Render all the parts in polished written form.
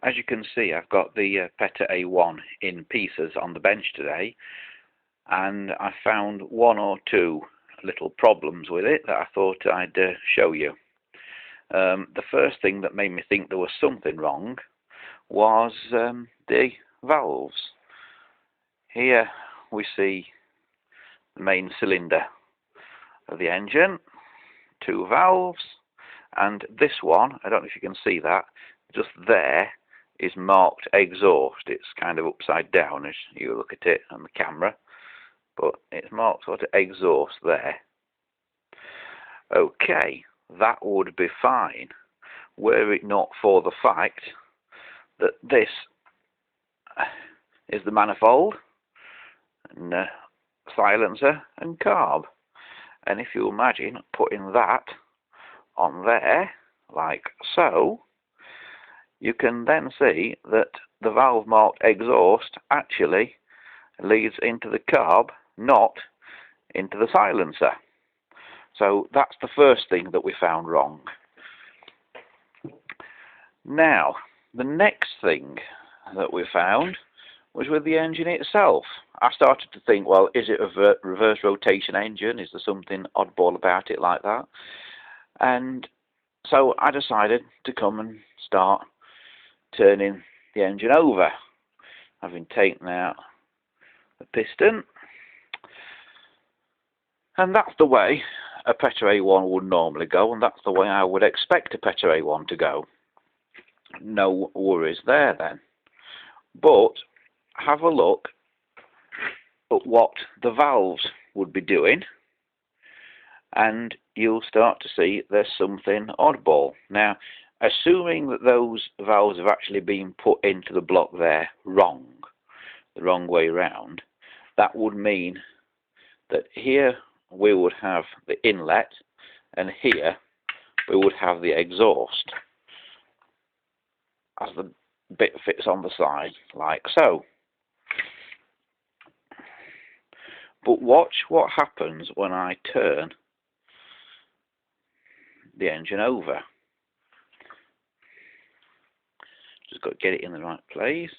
As you can see, I've got the Petter A1 in pieces on the bench today, and I found one or two little problems with it that I thought I'd show you. The first thing that made me think there was something wrong was the valves. Here we see the main cylinder of the engine, two valves, and this one, I don't know if you can see that, just there is marked exhaust. It's kind of upside down as you look at it on the camera, but it's marked sort of exhaust there. Okay, that would be fine were it not for the fact that this is the manifold and silencer and carb, and if you imagine putting that on there like so, you can then see that the valve marked exhaust actually leads into the carb, not into the silencer. So that's the first thing that we found wrong. Now, the next thing that we found was with the engine itself. I started to think, well, is it a reverse rotation engine? Is there something oddball about it like that? And so I decided to come and start turning the engine over, having taken out the piston. And that's the way a Petter A1 would normally go, and that's the way I would expect a Petter A1 to go. No worries there then. But have a look at what the valves would be doing, and you'll start to see there's something oddball. Now, assuming that those valves have actually been put into the block there wrong, the wrong way round, that would mean that here we would have the inlet and here we would have the exhaust, as the bit fits on the side like so. But watch what happens when I turn the engine over. Just got to get it in the right place.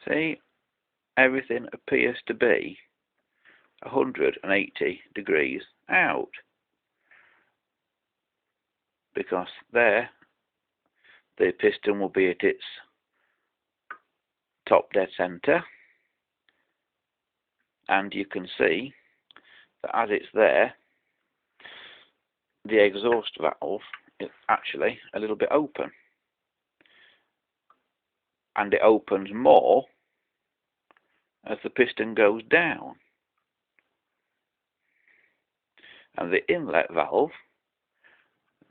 See, everything appears to be 180 degrees out, because there the piston will be at its top dead center, and you can see that as it's there, the exhaust valve is actually a little bit open, and it opens more as the piston goes down, and the inlet valve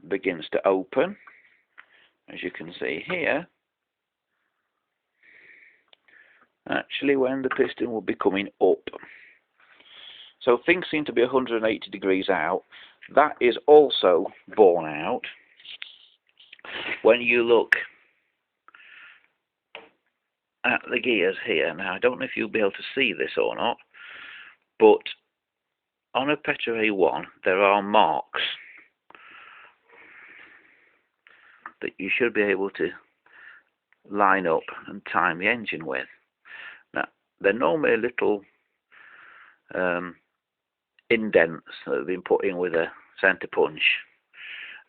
begins to open, as you can see here, actually when the piston will be coming up. So things seem to be 180 degrees out. That is also borne out when you look at the gears here. Now, I don't know if you'll be able to see this or not, but on a Petter A1 there are marks that you should be able to line up and time the engine with. Now, they're normally little indents that have been put in with a centre punch.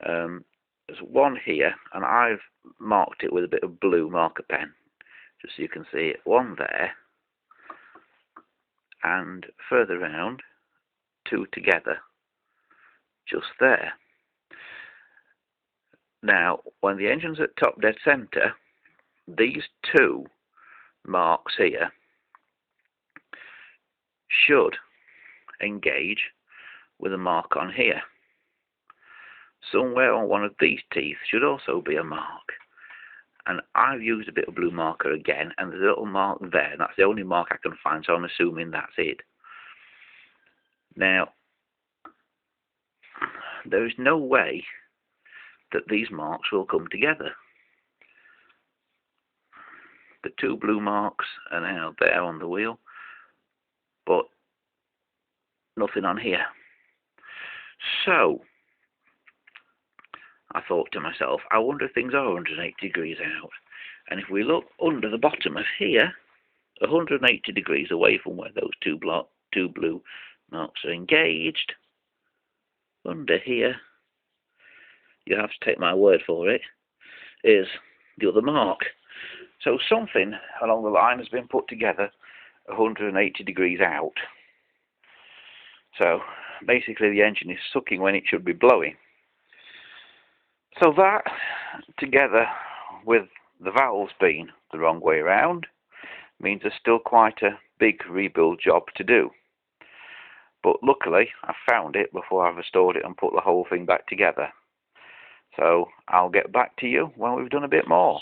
There's one here, and I've marked it with a bit of blue marker pen, just so you can see it. One there, and further round, two together, just there. Now, when the engine's at top dead centre, these two marks here should engage with a mark on here. Somewhere on one of these teeth should also be a mark. And I've used a bit of blue marker again, and there's a little mark there, and that's the only mark I can find, so I'm assuming that's it. Now, there is no way that these marks will come together. The two blue marks are now there on the wheel, but nothing on here. So I thought to myself, I wonder if things are 180 degrees out. And if we look under the bottom of here, 180 degrees away from where those two blue marks are engaged, under here, you have to take my word for it, is the other mark. So something along the line has been put together 180 degrees out. So basically the engine is sucking when it should be blowing. So that, together with the valves being the wrong way around, means there's still quite a big rebuild job to do. But luckily I found it before I restored it and put the whole thing back together. So I'll get back to you when we've done a bit more.